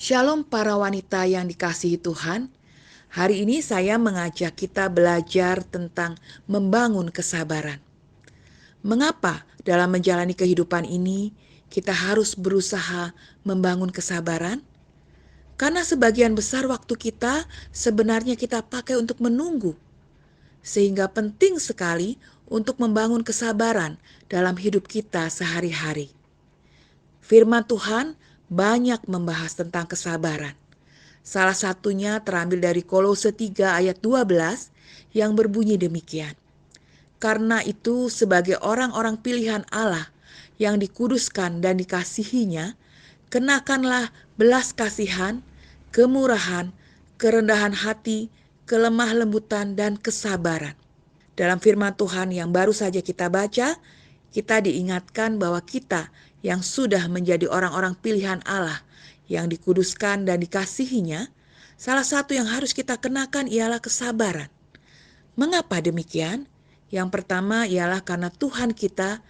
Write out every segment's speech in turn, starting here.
Shalom para wanita yang dikasihi Tuhan. Hari ini saya mengajak kita belajar tentang membangun kesabaran. Mengapa dalam menjalani kehidupan ini kita harus berusaha membangun kesabaran? Karena sebagian besar waktu kita sebenarnya kita pakai untuk menunggu. Sehingga penting sekali untuk membangun kesabaran dalam hidup kita sehari-hari. Firman Tuhan banyak membahas tentang kesabaran. Salah satunya terambil dari Kolose 3 ayat 12 yang berbunyi demikian. Karena itu sebagai orang-orang pilihan Allah yang dikuduskan dan dikasihinya, kenakanlah belas kasihan, kemurahan, kerendahan hati, kelemah lembutan, dan kesabaran. Dalam firman Tuhan yang baru saja kita baca, kita diingatkan bahwa kita yang sudah menjadi orang-orang pilihan Allah yang dikuduskan dan dikasihinya, salah satu yang harus kita kenakan ialah kesabaran. Mengapa demikian? Yang pertama ialah karena Tuhan kita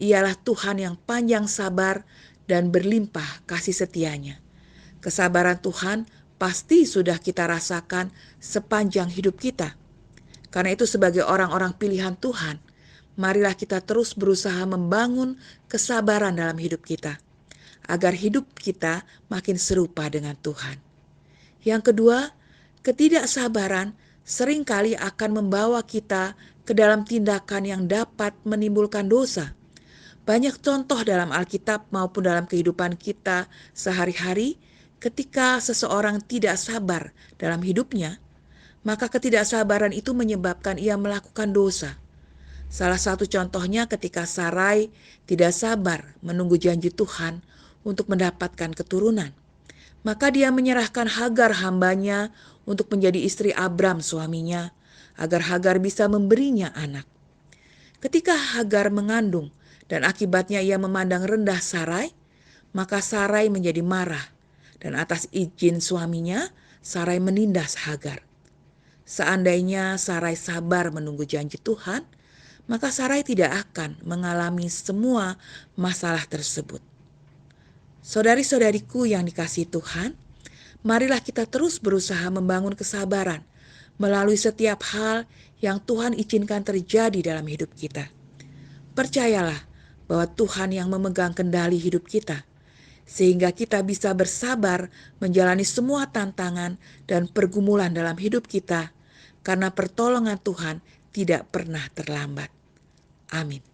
ialah Tuhan yang panjang sabar dan berlimpah kasih setianya. Kesabaran Tuhan pasti sudah kita rasakan sepanjang hidup kita. Karena itu sebagai orang-orang pilihan Tuhan, marilah kita terus berusaha membangun kesabaran dalam hidup kita, agar hidup kita makin serupa dengan Tuhan. Yang kedua, ketidaksabaran seringkali akan membawa kita ke dalam tindakan yang dapat menimbulkan dosa. Banyak contoh dalam Alkitab maupun dalam kehidupan kita sehari-hari ketika seseorang tidak sabar dalam hidupnya, maka ketidaksabaran itu menyebabkan ia melakukan dosa. Salah satu contohnya ketika Sarai tidak sabar menunggu janji Tuhan untuk mendapatkan keturunan. Maka dia menyerahkan Hagar hambanya untuk menjadi istri Abram suaminya, agar Hagar bisa memberinya anak. Ketika Hagar mengandung dan akibatnya ia memandang rendah Sarai, maka Sarai menjadi marah, dan atas izin suaminya, Sarai menindas Hagar. Seandainya Sarai sabar menunggu janji Tuhan, maka Sarai tidak akan mengalami semua masalah tersebut. Saudari-saudariku yang dikasihi Tuhan, marilah kita terus berusaha membangun kesabaran melalui setiap hal yang Tuhan izinkan terjadi dalam hidup kita. Percayalah bahwa Tuhan yang memegang kendali hidup kita, sehingga kita bisa bersabar menjalani semua tantangan dan pergumulan dalam hidup kita, karena pertolongan Tuhan tidak pernah terlambat. Amin.